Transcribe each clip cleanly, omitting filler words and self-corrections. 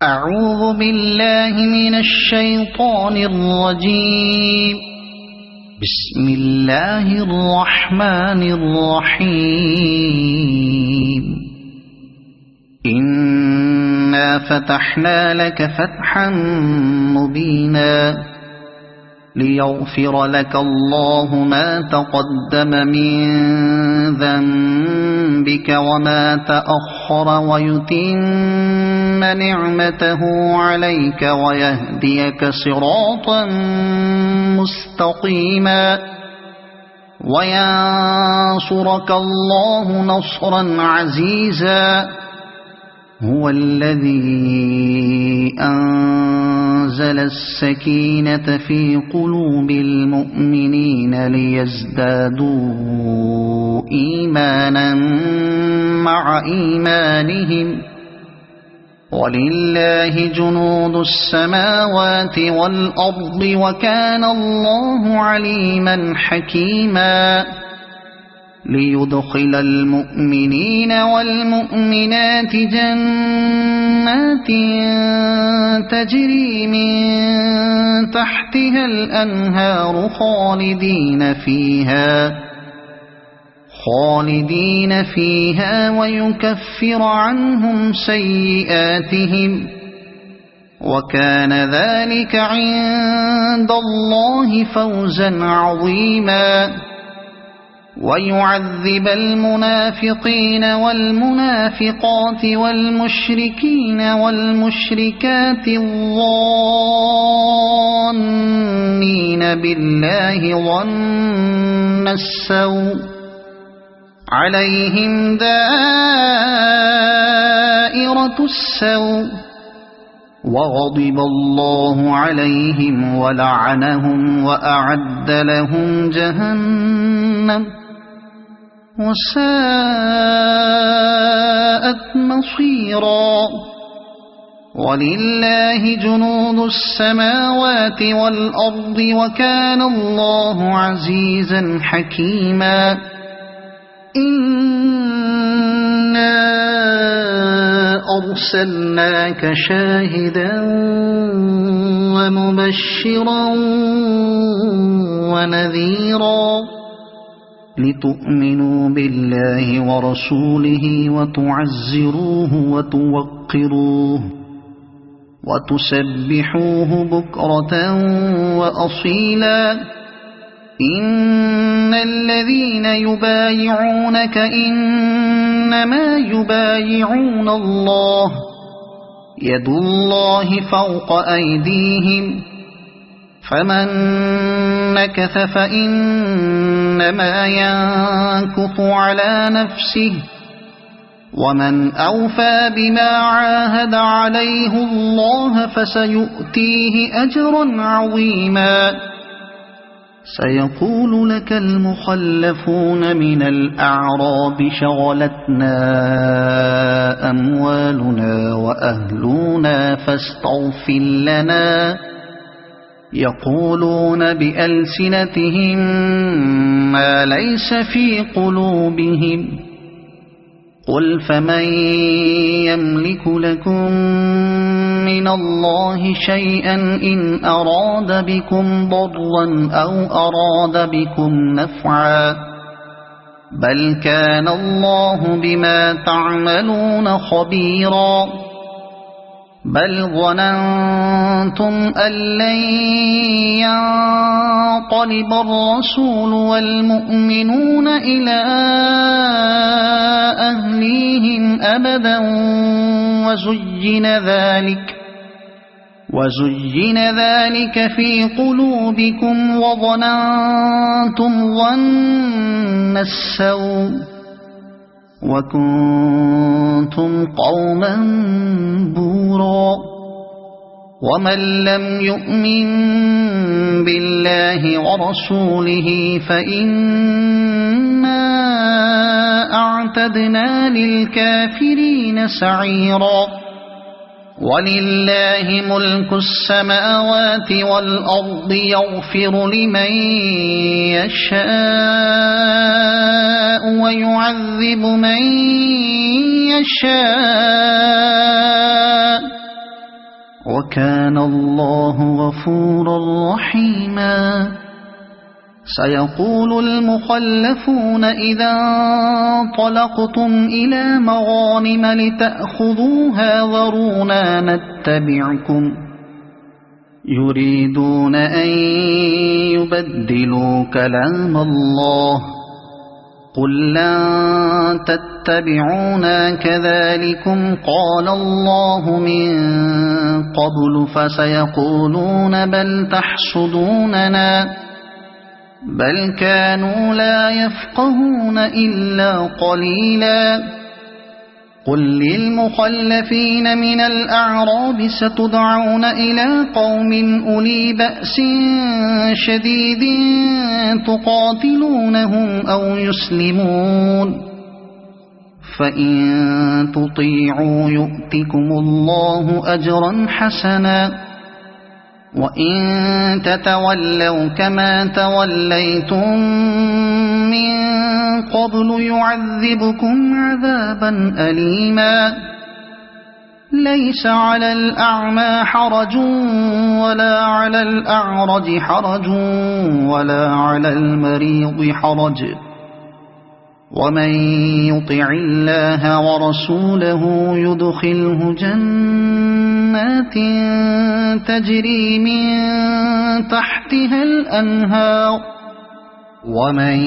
أعوذ بالله من الشيطان الرجيم. بسم الله الرحمن الرحيم. إنا فتحنا لك فتحا مبينا ليغفر لك الله ما تقدم من ذنبك وما تأخر ويتم نعمته عليك ويهديك صراطا مستقيما وينصرك الله نصرا عزيزا. هو الذي أنزل السكينة في قلوب المؤمنين ليزدادوا إيمانا مع إيمانهم ولله جنود السماوات والأرض وكان الله عليما حكيما. ليدخل المؤمنين والمؤمنات جنات تجري من تحتها الأنهار خالدين فيها ويكفر عنهم سيئاتهم وكان ذلك عند الله فوزا عظيما. ويعذب المنافقين والمنافقات والمشركين والمشركات الظانين بالله ظن السوء عليهم دائرة السوء وغضب الله عليهم ولعنهم وأعد لهم جهنم وساءت مصيرا. ولله جنود السماوات والأرض وكان الله عزيزا حكيما. إنا أرسلناك شاهدا ومبشرا ونذيرا لتؤمنوا بالله ورسوله وتعزروه وتوقروه وتسبحوه بكرة وأصيلا. إن الذين يبايعونك إنما يبايعون الله يد الله فوق أيديهم فمن نكث فإنما ينكث على نفسه ومن أوفى بما عاهد عليه الله فسيؤتيه أجرا عظيما. سيقول لك المخلفون من الأعراب شغلتنا أموالنا وأهلنا فاستغفر لنا. يقولون بألسنتهم ما ليس في قلوبهم قل فمن يملك لكم من الله شيئا إن أراد بكم ضرا أو أراد بكم نفعا بل كان الله بما تعملون خبيرا. بل ظننتم أن لن ينقلب الرسول والمؤمنون إلى أهليهم أبدا وزين ذلك في قلوبكم وظننتم ظن السوء وكنتم قوما بورا. ومن لم يؤمن بالله ورسوله فإنا أعتدنا للكافرين سعيرا. ولله ملك السماوات والأرض يغفر لمن يشاء ويعذب من يشاء وكان الله غفورا رحيما. سيقول المخلفون إذا انطلقتم إلى مغانم لتأخذوها ذرونا نتبعكم يريدون أن يبدلوا كلام الله قل لن تتبعونا كذلكم قال الله من قبل فسيقولون بل تحسدوننا بل كانوا لا يفقهون إلا قليلا. قل للمخلفين من الأعراب ستدعون إلى قوم أولي بأس شديد تقاتلونهم أو يسلمون فإن تطيعوا يؤتكم الله أجرا حسنا وإن تتولوا كما توليتم من قبل يعذبكم عذابا أليما. ليس على الأعمى حرج ولا على الأعرج حرج ولا على المريض حرج ومن يطع الله ورسوله يدخله جنات تجري من تحتها الأنهار ومن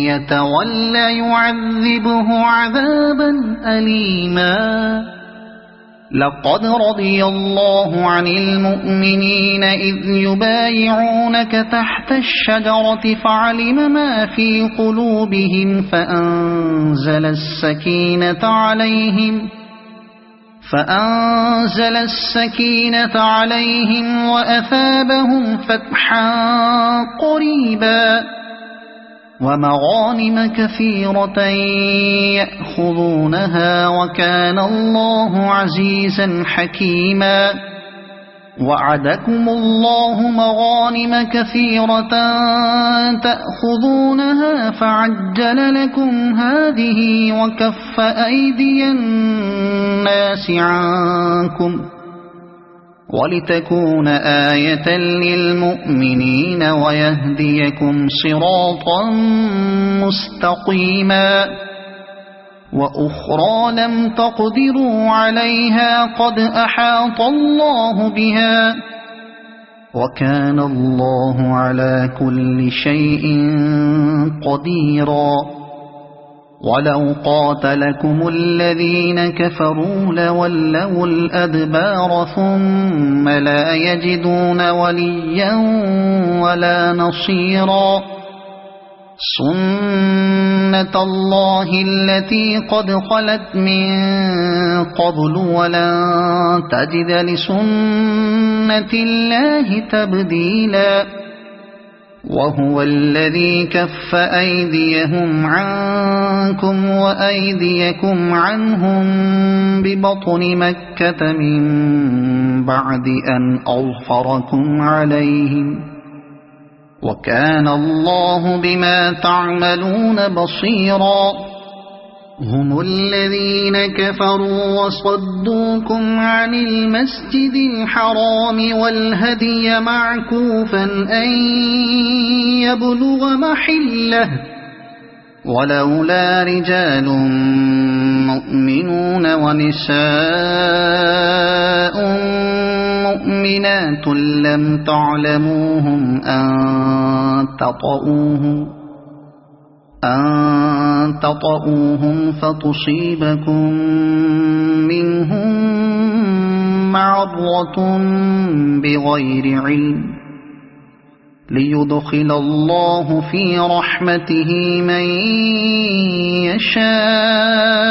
يتول يعذبه عذابا أليما. لقد رضي الله عن المؤمنين إذ يبايعونك تحت الشجرة فعلم ما في قلوبهم فأنزل السكينة عليهم وأثابهم فتحا قريبا ومغانم كثيرة يأخذونها وكان الله عزيزا حكيما. وعدكم الله مغانم كثيرة تأخذونها فعجل لكم هذه وكف أيدي الناس عنكم ولتكون آية للمؤمنين ويهديكم صراطا مستقيما. وأخرى لم تقدروا عليها قد أحاط الله بها وكان الله على كل شيء قديرا. ولو قاتلكم الذين كفروا لولوا الأدبار ثم لا يجدون وليا ولا نصيرا. سنة الله التي قد خلت من قبل ولن تجد لسنة الله تبديلا. وهو الذي كف أيديهم عنكم وأيديكم عنهم ببطن مكة من بعد أن أظفركم عليهم وكان الله بما تعملون بصيرا. هم الذين كفروا وصدوكم عن المسجد الحرام والهدي معكوفا أن يبلغ محله ولولا رجال مؤمنون ونساء مؤمنات لم تعلموهم أن تطؤوهم فتصيبكم منهم معرة بغير علم ليدخل الله في رحمته من يشاء.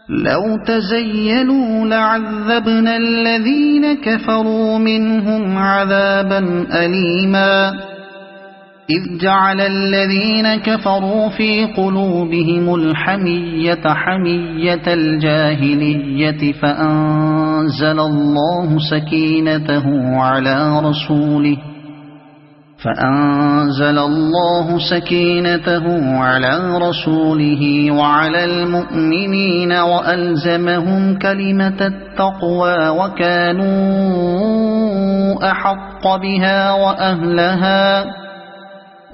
لو تزيلوا لعذبنا الذين كفروا منهم عذابا أليما. إذ جعل الذين كفروا في قلوبهم الحمية حمية الجاهلية فأنزل الله سكينته على رسوله فأنزل الله سكينته على رسوله وعلى المؤمنين وألزمهم كلمة التقوى وكانوا أحق بها وأهلها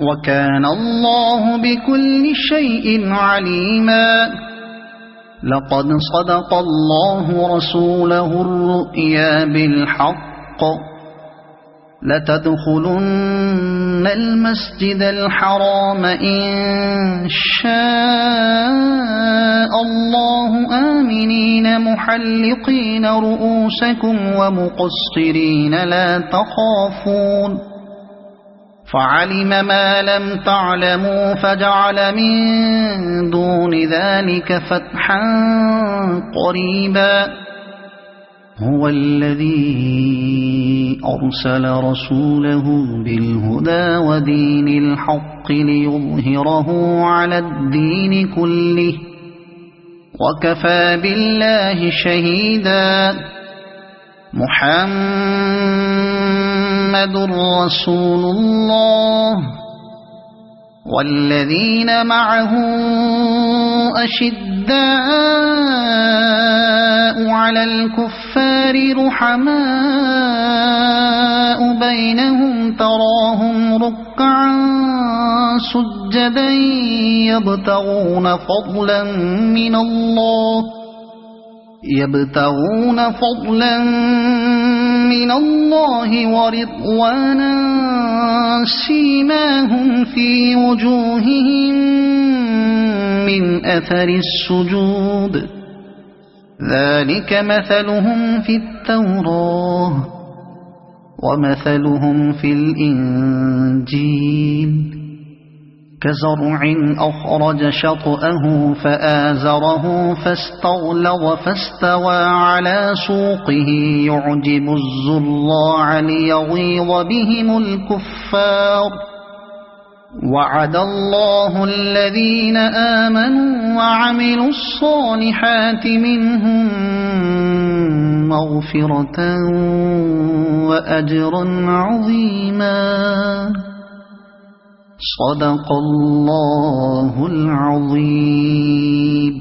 وكان الله بكل شيء عليما. لقد صدق الله رسوله الرؤيا بالحق لتدخلن المسجد الحرام إن شاء الله آمنين محلقين رؤوسكم ومقصرين لا تخافون فعلم ما لم تعلموا فجعل من دون ذلك فتحا قريبا. هو الذي أرسل رسوله بالهدى ودين الحق ليظهره على الدين كله وكفى بالله شهيدا. محمد رسول الله والذين معه أشداء على الكفار رحماء بينهم تراهم ركعا سجدا يبتغون فضلا من الله ورضوانا سيماهم في وجوههم من أثر السجود ذلك مثلهم في التوراة ومثلهم في الإنجيل كزرع أخرج شطأه فآزره فاستغلظ فاستوى على سوقه يعجب الزراع ليغيظ بهم الكفار. وعد الله الذين آمنوا وعملوا الصالحات منهم مغفرة وأجرا عظيما. صدق الله العظيم.